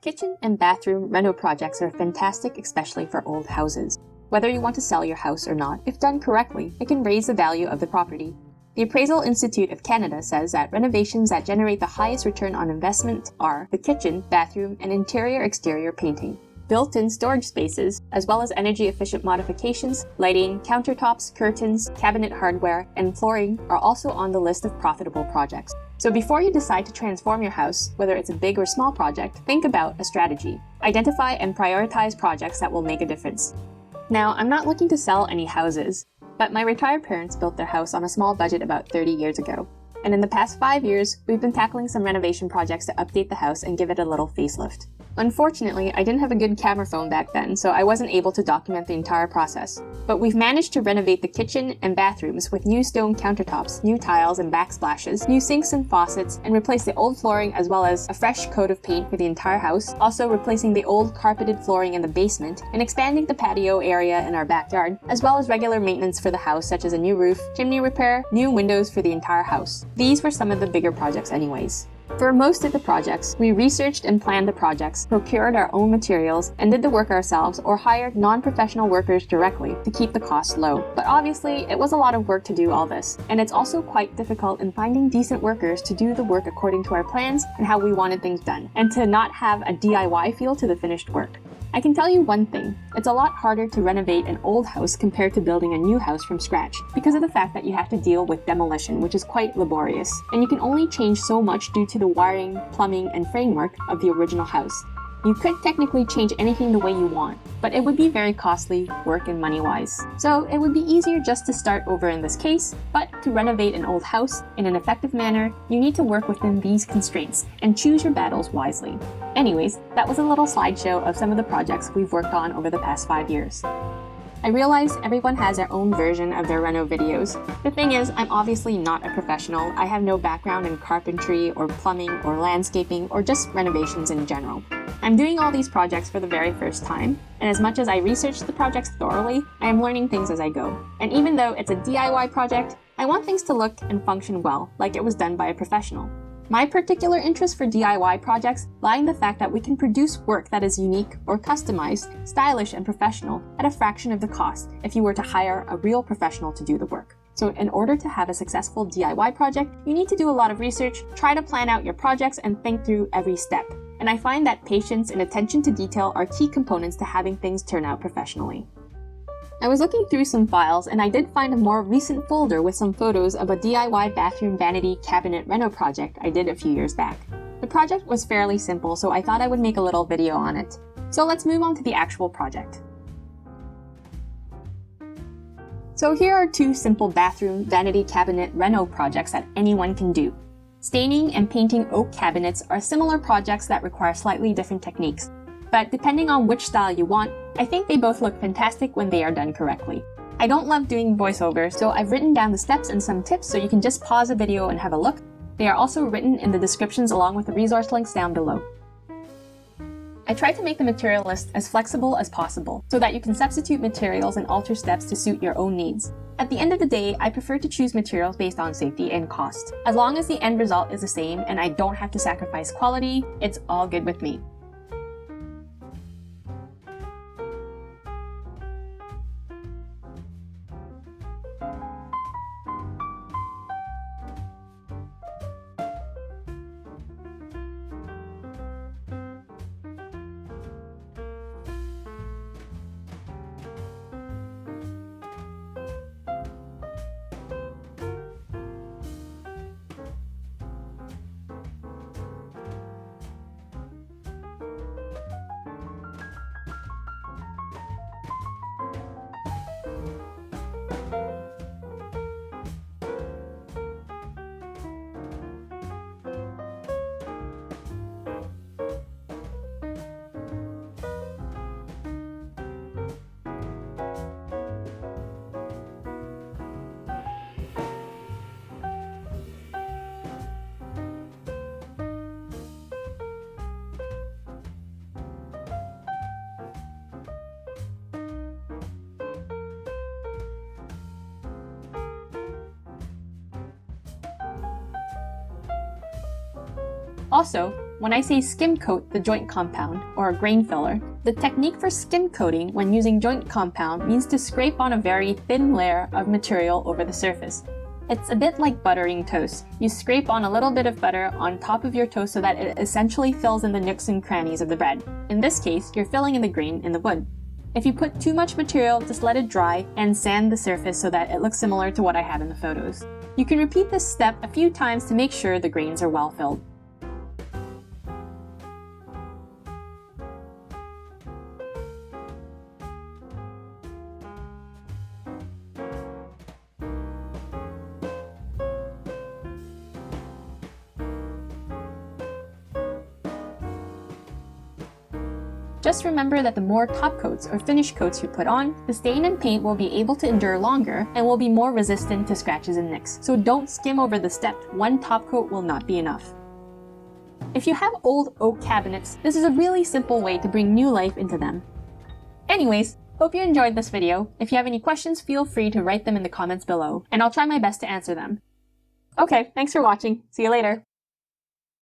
Kitchen and bathroom reno projects are fantastic, especially for old houses. Whether you want to sell your house or not, if done correctly, it can raise the value of the property. The Appraisal Institute of Canada says that renovations that generate the highest return on investment are the kitchen, bathroom, and interior-exterior painting. Built-in storage spaces, as well as energy-efficient modifications, lighting, countertops, curtains, cabinet hardware, and flooring are also on the list of profitable projects. So before you decide to transform your house, whether it's a big or small project, think about a strategy. Identify and prioritize projects that will make a difference. Now, I'm not looking to sell any houses, but my retired parents built their house on a small budget about 30 years ago. And in the past 5 years, we've been tackling some renovation projects to update the house and give it a little facelift. Unfortunately, I didn't have a good camera phone back then, so I wasn't able to document the entire process. But we've managed to renovate the kitchen and bathrooms with new stone countertops, new tiles and backsplashes, new sinks and faucets, and replaced the old flooring as well as a fresh coat of paint for the entire house, also replacing the old carpeted flooring in the basement, and expanding the patio area in our backyard, as well as regular maintenance for the house such as a new roof, chimney repair, new windows for the entire house. These were some of the bigger projects anyways. For most of the projects, we researched and planned the projects, procured our own materials, and did the work ourselves or hired non-professional workers directly to keep the cost low. But obviously, it was a lot of work to do all this, and it's also quite difficult in finding decent workers to do the work according to our plans and how we wanted things done, and to not have a DIY feel to the finished work. I can tell you one thing, it's a lot harder to renovate an old house compared to building a new house from scratch, because of the fact that you have to deal with demolition, which is quite laborious, and you can only change so much due to the wiring, plumbing, and framework of the original house. You could technically change anything the way you want, but it would be very costly, work and money-wise. So it would be easier just to start over in this case, but to renovate an old house in an effective manner, you need to work within these constraints and choose your battles wisely. Anyways, that was a little slideshow of some of the projects we've worked on over the past 5 years. I realize everyone has their own version of their reno videos. The thing is, I'm obviously not a professional. I have no background in carpentry or plumbing or landscaping or just renovations in general. I'm doing all these projects for the very first time, and as much as I research the projects thoroughly, I am learning things as I go. And even though it's a DIY project, I want things to look and function well, like it was done by a professional. My particular interest for DIY projects lie in the fact that we can produce work that is unique or customized, stylish and professional at a fraction of the cost if you were to hire a real professional to do the work. So in order to have a successful DIY project, you need to do a lot of research, try to plan out your projects, and think through every step. And I find that patience and attention to detail are key components to having things turn out professionally. I was looking through some files and I did find a more recent folder with some photos of a DIY bathroom vanity cabinet reno project I did a few years back. The project was fairly simple, so I thought I would make a little video on it. So let's move on to the actual project. So here are 2 simple bathroom vanity cabinet reno projects that anyone can do. Staining and painting oak cabinets are similar projects that require slightly different techniques, but depending on which style you want, I think they both look fantastic when they are done correctly. I don't love doing voiceovers, so I've written down the steps and some tips so you can just pause the video and have a look. They are also written in the descriptions along with the resource links down below. I tried to make the material list as flexible as possible so that you can substitute materials and alter steps to suit your own needs. At the end of the day, I prefer to choose materials based on safety and cost. As long as the end result is the same and I don't have to sacrifice quality, it's all good with me. Also, When I say skim coat the joint compound, or grain filler, the technique for skim coating when using joint compound means to scrape on a very thin layer of material over the surface. It's a bit like buttering toast. You scrape on a little bit of butter on top of your toast so that it essentially fills in the nooks and crannies of the bread. In this case, you're filling in the grain in the wood. If you put too much material, just let it dry and sand the surface so that it looks similar to what I have in the photos. You can repeat this step a few times to make sure the grains are well filled. Just remember that the more top coats or finish coats you put on, the stain and paint will be able to endure longer and will be more resistant to scratches and nicks. So don't skim over the step. One top coat will not be enough. If you have old oak cabinets, this is a really simple way to bring new life into them. Anyways, hope you enjoyed this video. If you have any questions, feel free to write them in the comments below, and I'll try my best to answer them. Okay, thanks for watching. See you later.